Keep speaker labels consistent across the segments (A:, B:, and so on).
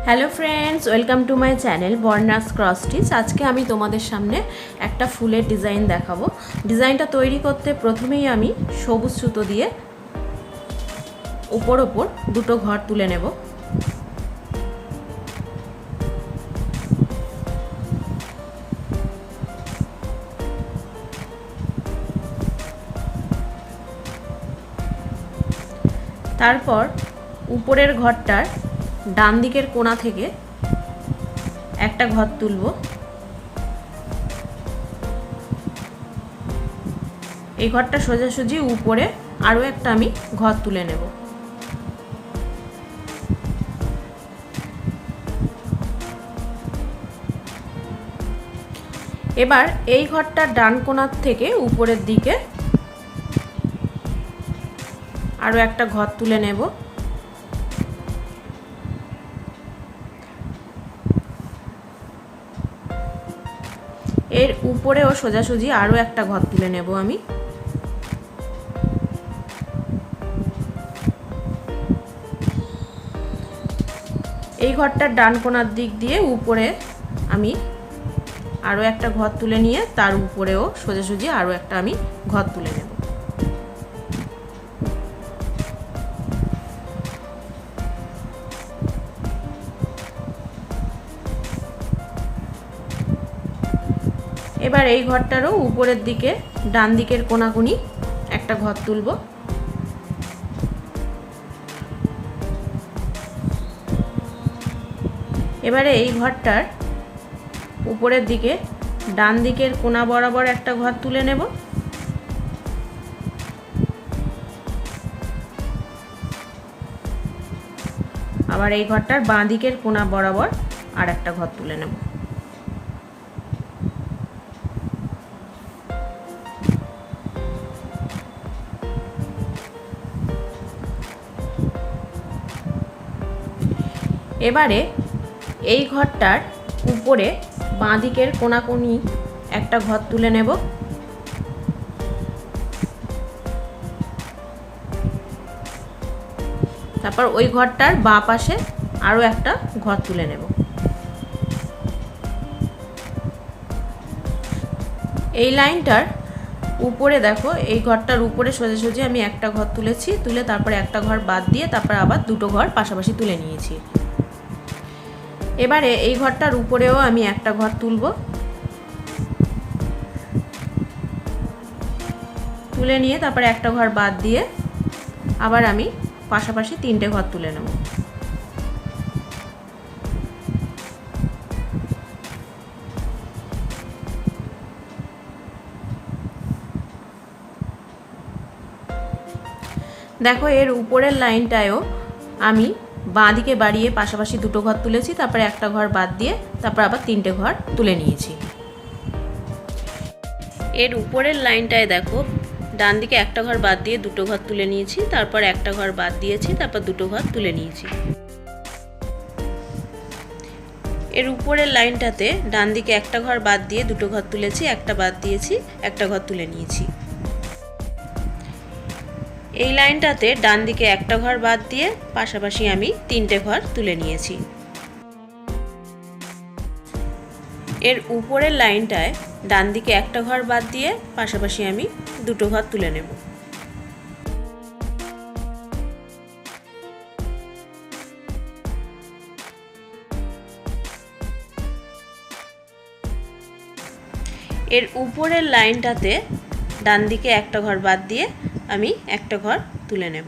A: Hello friends, welcome to my channel বর্নাস cross stitch. আজকে আমি তোমাদের সামনে একটা ফুলের ডিজাইন দেখাবো। ডিজাইনটা তৈরি করতে প্রথমেই আমি সবুজ সুতো দিয়ে ওপর দুটো ঘর তুলে নেব। তারপর উপরের ঘরটার ডান দিকের কোণা থেকে একটা ঘর তুলব। এই ঘরটা সোজাসুজি উপরে আরও একটা আমি ঘর তুলে নেব। এবার এই ঘরটার ডান কোণার থেকে উপরের দিকে আরও একটা ঘর তুলে নেব। এর উপরেও সোজাসুজি আরও একটা ঘর তুলে নেব আমি। এই ঘরটার ডান কোণার দিক দিয়ে উপরে আমি আরও একটা ঘর তুলে নিয়ে তার উপরেও সোজাসুজি আরও একটা আমি ঘর তুলে নেব। এবার এই ঘরটারও উপরের দিকে ডান দিকের কোণাকুনি একটা ঘর তুলব। এবারে এই ঘরটার উপরের দিকে ডান দিকের কোণা বরাবর একটা ঘর তুলে নেব। আবার এই ঘরটার বাঁ দিকের কোণা বরাবর আর একটা ঘর তুলে নেব। এবারে এই ঘরটার উপরে বাঁ দিকের কোণাকুনি একটা ঘর তুলে নেব। তারপর ওই ঘরটার বাঁ পাশে আরও একটা ঘর তুলে নেব। এই লাইনটার উপরে দেখো, এই ঘরটার উপরে সোজাসুজি আমি একটা ঘর তুলেছি, তুলে তারপরে একটা ঘর বাদ দিয়ে তারপর আবার দুটো ঘর পাশাপাশি তুলে নিয়েছি। এবারে এই ঘরটার উপরেও আমি একটা ঘর তুলব, তুলে নিয়ে তারপরে একটা ঘর বাদ দিয়ে আবার আমি পাশাপাশি তিনটে ঘর তুলে নেব। দেখো, এর উপরের লাইনটায়ও আমি বাঁ দিকে বাড়িয়ে পাশাপাশি দুটো ঘর তুলেছি, তারপরে একটা ঘর বাদ দিয়ে তারপর আবার তিনটে ঘর তুলে নিয়েছি। এর উপরের লাইনটায় দেখো, ডান দিকে একটা ঘর বাদ দিয়ে দুটো ঘর তুলে নিয়েছি, তারপর একটা ঘর বাদ দিয়েছি, তারপর দুটো ঘর তুলে নিয়েছি। এর উপরের লাইনটাতে ডান দিকে একটা ঘর বাদ দিয়ে দুটো ঘর তুলেছি, একটা বাদ দিয়েছি, একটা ঘর তুলে নিয়েছি। এই লাইনটাতে ডান দিকে একটা ঘর বাদ দিয়ে পাশাপাশি আমি তিনটে ঘর তুলে নিয়েছি। এর উপরের লাইনটায় ডান দিকে একটা ঘর বাদ দিয়ে পাশাপাশি আমি দুটো ঘর তুলে নেব। এর উপরের লাইনটাতে ডান দিকে একটা ঘর বাদ দিয়ে আমি একটা ঘর তুলে নেব।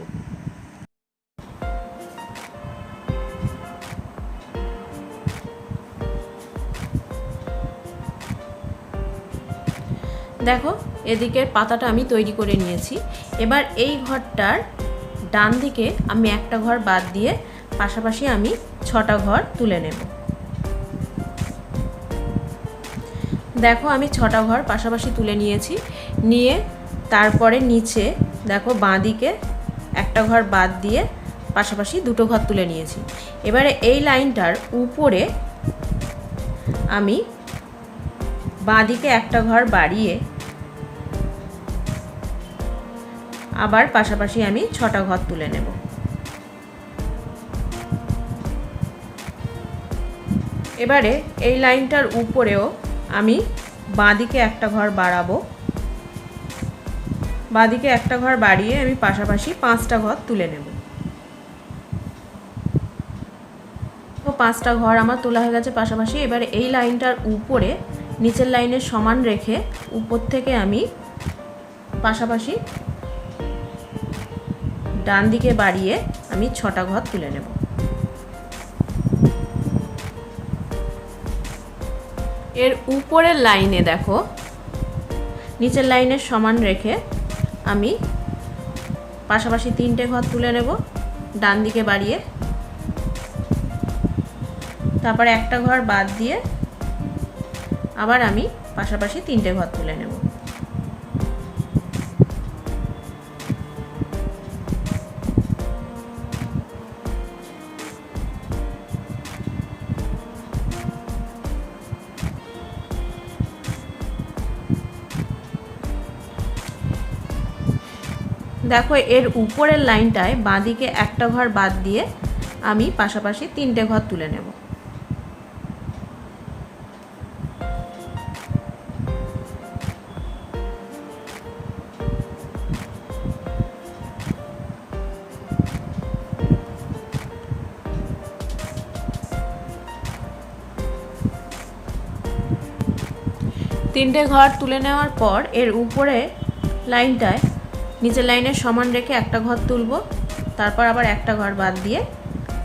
A: দেখো, এদিকের পাতাটা আমি তৈরি করে নিয়েছি। এবার এই ঘরটার ডান দিকে আমি একটা ঘর বাদ দিয়ে পাশাপাশি আমি 6টা ঘর তুলে নেব। দেখো, আমি 6টা ঘর পাশাপাশি তুলে নিয়েছি। নিয়ে তারপরে নিচে দেখো বাঁ দিকে একটা ঘর বাদ দিয়ে পাশাপাশি দুটো ঘর তুলে নিয়েছি। এবারে এই লাইনটার উপরে আমি বাঁ দিকে একটা ঘর বাড়িয়ে আবার পাশাপাশি আমি 6টা ঘর তুলে নেব। এবারে এই লাইনটার উপরেও আমি বাঁদিকে একটা ঘর বাড়াবো। বাঁদিকে একটা ঘর বাড়িয়ে আমি পাশাপাশি 5টা ঘর তুলে নেব। তো 5টা ঘর আমার তোলা হয়ে গেছে পাশাপাশি। এবারে এই লাইনটার উপরে নিচের লাইনের সমান রেখে উপর থেকে আমি পাশাপাশি ডান দিকে বাড়িয়ে আমি 6টা ঘর তুলে নেব। এর উপরের লাইনে দেখো নিচের লাইনের সমান রেখে আমি পাশাপাশি 3টে ঘর তুলে নেব ডান দিকে বাড়িয়ে। তারপরে একটা ঘর বাদ দিয়ে আবার আমি পাশাপাশি 3টে ঘর তুলে নেব। দেখো এর উপরের লাইনটায় বাঁদিকে একটা ঘর বাদ দিয়ে আমি পাশাপাশি 3টে ঘর তুলে নেব। তিনটে ঘর তুলে নেওয়ার পর এর উপরে লাইনটায় নিচের লাইনের সমান রেখে একটা ঘর তুলব। তারপর আবার একটা ঘর বাদ দিয়ে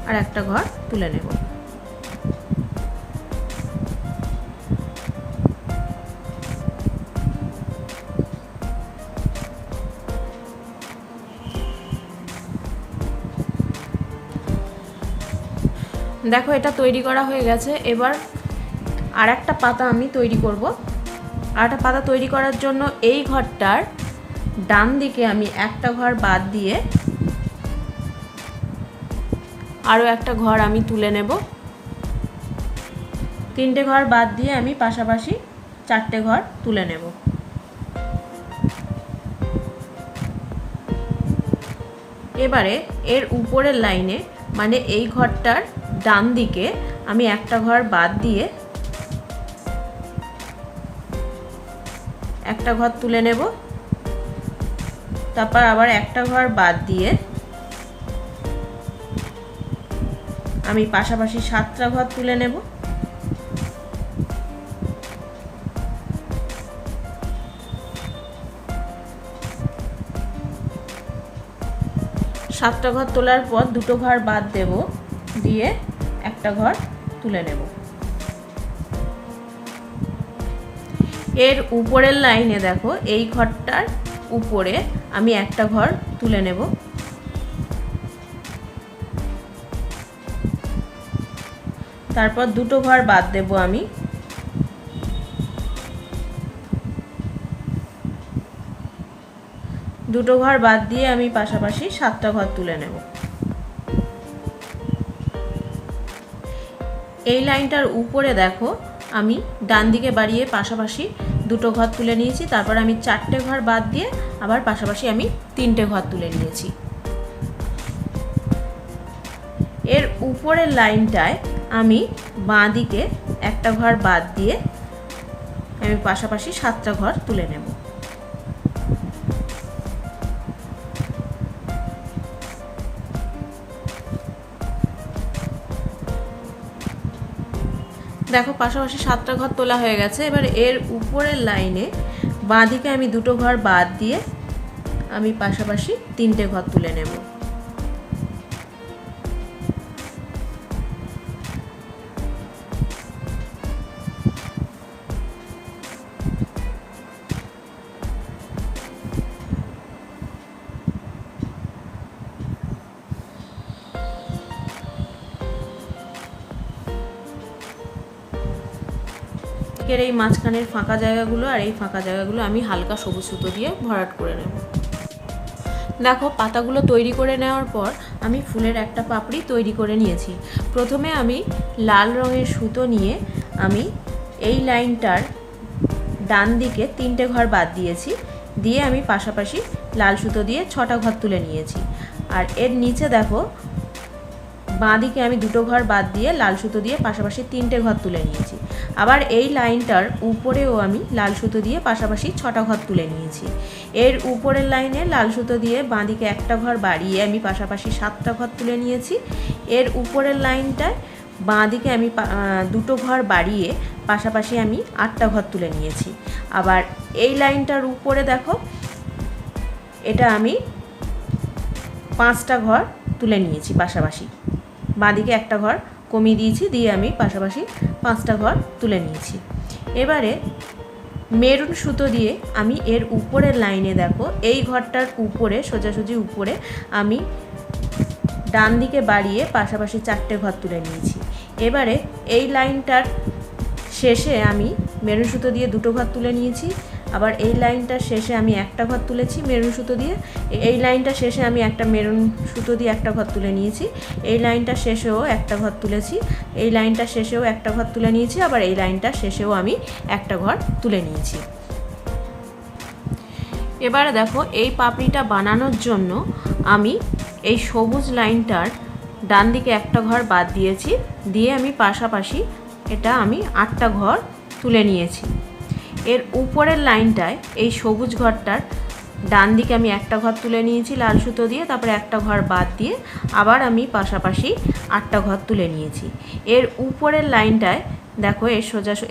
A: আর একটা ঘর তুলে নেব। দেখো এটা তৈরি করা হয়ে গেছে। এবার আর একটা পাতা আমি তৈরি করব। আর একটা পাতা তৈরি করার জন্য এই ঘরটার ডান দিকে আমি একটা ঘর বাদ দিয়ে আরও একটা ঘর আমি তুলে নেব। 3টে ঘর বাদ দিয়ে আমি পাশাপাশি 4টে ঘর তুলে নেব। এবারে এর উপরের লাইনে মানে এই ঘরটার ডান দিকে আমি একটা ঘর বাদ দিয়ে একটা ঘর তুলে নেব। তারপর আবার একটা ঘর বাদ দিয়ে আমি পাশাপাশি 7টা ঘর তুলে নেব। সাতটা ঘর তোলার পর 2টো ঘর বাদ দেব, দিয়ে একটা ঘর তুলে নেব। এর উপরের লাইনে দেখো এই ঘরটার উপরে আমি একটা ঘর তুলে নেব। তারপর 2টো ঘর বাদ দেব আমি। দুটো ঘর বাদ দিয়ে আমি পাশাপাশি 7টা ঘর তুলে নেব। এই লাইনটার উপরে দেখো আমি ডান দিকে বাড়িয়ে পাশাপাশি 2টো ঘর তুলে নিয়েছি। তারপর আমি 4টে ঘর বাদ দিয়ে আবার পাশাপাশি আমি 3টে ঘর তুলে নিয়েছি। এর উপরের লাইনটায় আমি বাঁ দিকে একটা ঘর বাদ দিয়ে আমি পাশাপাশি 7টা ঘর তুলে নেব। দেখো পাশাপাশি 7টা ঘর তোলা হয়ে গেছে। এবার এর উপরের লাইনে বাঁ দিকে আমি 2টো ঘর বাদ দিয়ে আমি পাশাপাশি 3টে ঘর তুলে নেব। এই মাঝখানের ফাঁকা জায়গাগুলো আর এই ফাঁকা জায়গাগুলো আমি হালকা সবুজ সুতো দিয়ে ভরাট করে নেব। দেখো পাতাগুলো তৈরি করে নেওয়ার পর আমি ফুলের একটা পাপড়ি তৈরি করে নিয়েছি। প্রথমে আমি লাল রঙের সুতো নিয়ে আমি এই লাইনটার ডান দিকে 3টে ঘর বাদ দিয়েছি, দিয়ে আমি পাশাপাশি লাল সুতো দিয়ে 6টা ঘর তুলে নিয়েছি। আর এর নিচে দেখো বাঁ দিকে আমি দুটো ঘর বাদ দিয়ে লাল সুতো দিয়ে পাশাপাশি 3টে ঘর তুলে নিয়েছি। আবার এই লাইনটার উপরেও আমি লাল সুতো দিয়ে পাশাপাশি 6টা ঘর তুলে নিয়েছি। এর উপরের লাইনে লাল সুতো দিয়ে বাঁ দিকে একটা ঘর বাড়িয়ে আমি পাশাপাশি 7টা ঘর তুলে নিয়েছি। এর উপরের লাইনটায় বাঁ দিকে আমি দুটো ঘর বাড়িয়ে পাশাপাশি আমি 8টা ঘর তুলে নিয়েছি। আবার এই লাইনটার উপরে দেখো, এটা আমি 5টা ঘর তুলে নিয়েছি পাশাপাশি। বাঁ দিকে একটা ঘর কমিয়ে দিয়েছি, দিয়ে আমি পাশাপাশি 5টা ঘর তুলে নিয়েছি। এবারে মেরুন সুতো দিয়ে আমি এর উপরের লাইনে দেখো, এই ঘরটার উপরে সোজাসুজি উপরে আমি ডান দিকে বাড়িয়ে পাশাপাশি 4টে ঘর তুলে নিয়েছি। এবারে এই লাইনটার শেষে আমি মেরুন সুতো দিয়ে দুটো ঘর তুলে নিয়েছি। আবার এই লাইনটার শেষে আমি একটা ঘর তুলেছি মেরুন সুতো দিয়ে। এই লাইনটার শেষে আমি একটা মেরুন সুতো দিয়ে একটা ঘর তুলে নিয়েছি। এই লাইনটার শেষেও একটা ঘর তুলেছি। এই লাইনটার শেষেও একটা ঘর তুলে নিয়েছি। আবার এই লাইনটার শেষেও আমি একটা ঘর তুলে নিয়েছি। এবারে দেখো, এই পাপড়িটা বানানোর জন্য আমি এই সবুজ লাইনটার ডান দিকে একটা ঘর বাদ দিয়েছি, দিয়ে আমি পাশাপাশি এটা আমি 8টা ঘর তুলে নিয়েছি। এর উপরের লাইনটায় এই সবুজ ঘরটার ডান দিকে আমি একটা ঘর তুলে নিয়েছি লাল সুতো দিয়ে, তারপরে একটা ঘর বাদ দিয়ে আবার আমি পাশাপাশি 8টা ঘর তুলে নিয়েছি। এর উপরের লাইনটায় দেখো,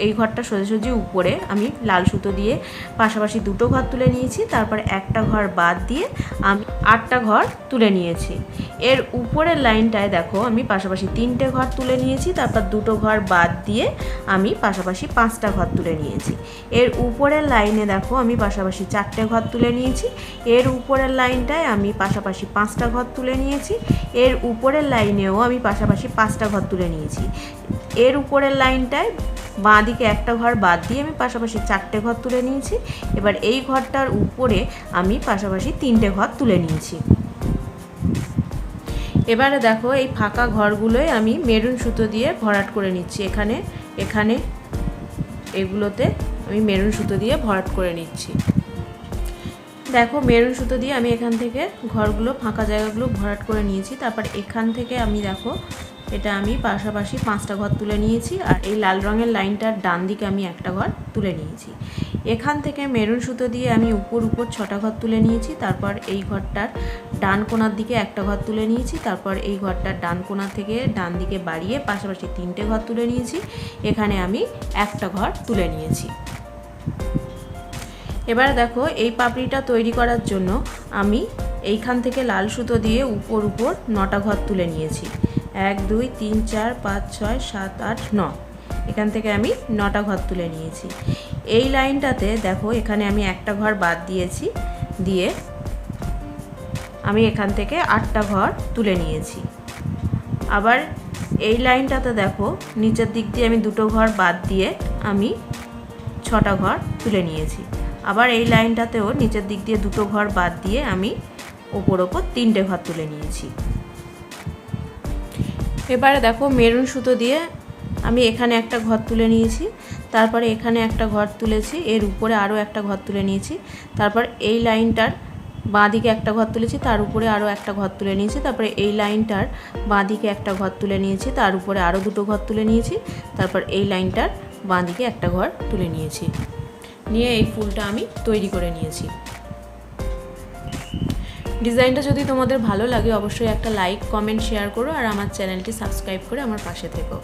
A: এই ঘরটা সোজাসুজি উপরে আমি লাল সুতো দিয়ে পাশাপাশি দুটো ঘর তুলে নিয়েছি, তারপরে একটা ঘর বাদ দিয়ে আমি 8টা ঘর তুলে নিয়েছি। এর উপরের লাইনটায় দেখো, আমি পাশাপাশি 3টে ঘর তুলে নিয়েছি, তারপর দুটো ঘর বাদ দিয়ে আমি পাশাপাশি 5টা ঘর তুলে নিয়েছি। এর উপরের লাইনে দেখো, আমি পাশাপাশি 4টে ঘর তুলে নিয়েছি। এর উপরের লাইনটায় আমি পাশাপাশি 5টা ঘর তুলে নিয়েছি। এর উপরের লাইনেও আমি পাশাপাশি 5টা ঘর তুলে নিয়েছি। এর উপরের লাইনটায় বাঁ দিকে একটা ঘর বাদ দিয়ে আমি পাশাপাশি 4টে ঘর তুলে নিয়েছি। এবার এই ঘরটার উপরে আমি পাশাপাশি 3টে ঘর তুলে নিয়েছি। এবারে দেখো, এই ফাঁকা ঘরগুলোয় আমি মেরুন সুতো দিয়ে ভরাট করে নিচ্ছি। এখানে এগুলোতে আমি মেরুন সুতো দিয়ে ভরাট করে নিচ্ছি। দেখো, মেরুন সুতো দিয়ে আমি এখান থেকে ঘরগুলো, ফাঁকা জায়গাগুলো ভরাট করে নিয়েছি। তারপর এখান থেকে আমি দেখো, এটা আমি পাশাপাশি 5টা ঘর তুলে নিয়েছি। আর এই লাল রঙের লাইনটার ডান দিকে আমি একটা ঘর তুলে নিয়েছি। এখান থেকে মেরুন সুতো দিয়ে আমি উপর 6টা ঘর তুলে নিয়েছি। তারপর এই ঘরটার ডান কোণার দিকে একটা ঘর তুলে নিয়েছি। তারপর এই ঘরটার ডান কোণা থেকে ডান দিকে বাড়িয়ে পাশাপাশি 3টে ঘর তুলে নিয়েছি। এখানে আমি একটা ঘর তুলে নিয়েছি। এবার দেখো, এই পাপড়িটা তৈরি করার জন্য আমি এইখান থেকে লাল সুতো দিয়ে উপর 9টা ঘর তুলে নিয়েছি। 1 2 3 4 5 6 7 8 9, এখান থেকে আমি 9টা ঘর তুলে নিয়েছি। এই লাইনটাতে দেখো, এখানে আমি একটা ঘর বাদ দিয়েছি, দিয়ে আমি এখান থেকে 8টা ঘর তুলে নিয়েছি। আবার এই লাইনটাতে দেখো, নিচের দিক দিয়ে আমি দুটো ঘর বাদ দিয়ে আমি 6টা ঘর তুলে নিয়েছি। আবার এই লাইনটাতেও নিচের দিক দিয়ে দুটো ঘর বাদ দিয়ে আমি ওপর 3টে ঘর তুলে নিয়েছি। এবারে দেখো, মেরুন সুতো দিয়ে আমি এখানে একটা ঘর তুলে নিয়েছি, তারপরে এখানে একটা ঘর তুলেছি, এর উপরে আরও একটা ঘর তুলে নিয়েছি। তারপর এই লাইনটার বাঁ দিকে একটা ঘর তুলেছি, তার উপরে আরও একটা ঘর তুলে নিয়েছি। তারপরে এই লাইনটার বাঁ দিকে একটা ঘর তুলে নিয়েছি, তার উপরে আরও দুটো ঘর তুলে নিয়েছি। তারপর এই লাইনটার বাঁ দিকে একটা ঘর তুলে নিয়েছি, নিয়ে এই ফুলটা আমি তৈরি করে নিয়েছি। ডিজাইনটা যদি তোমাদের ভালো লাগে অবশ্যই একটা লাইক, কমেন্ট, শেয়ার করো আর আমার চ্যানেলটি সাবস্ক্রাইব করে আমার পাশে থেকো।